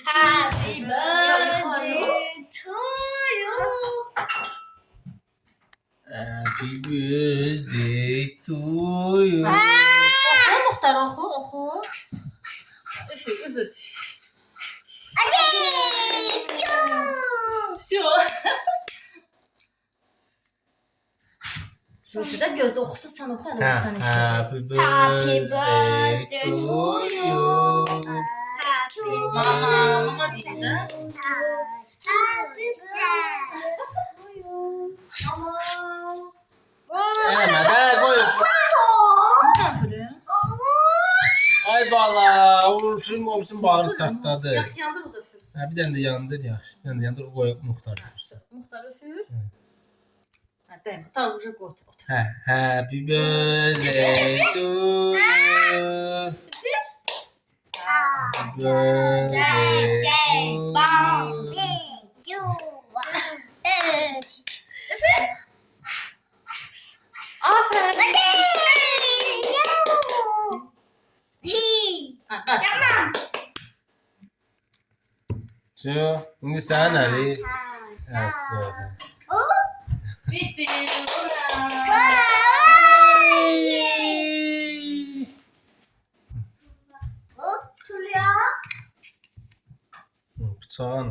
Happy birthday to you. Happy birthday to you. Oxu Muxtar, oxu. Üfür. Все. Gözü də gözü oxusun, sən oxu, hələ sən eşitəcək. Happy birthday to you. Mama deyir də. Eləmə də qoy. Üfürün. Ay bala, vuruşun bağrı çatladı. Yaxşı yandır, o da üfürsün. Bir dənə də yandır, yaxşı. Bir dənə də yandır, qoy Muxtar üfürsün. Muxtar üfür. Hə, dəymə, tamam, uca qoy. Happy birthday to you. Happy birthday to you. Aferin. Hə, qaç. İndi sənin əli. Bitti. Ura. Bıçağın.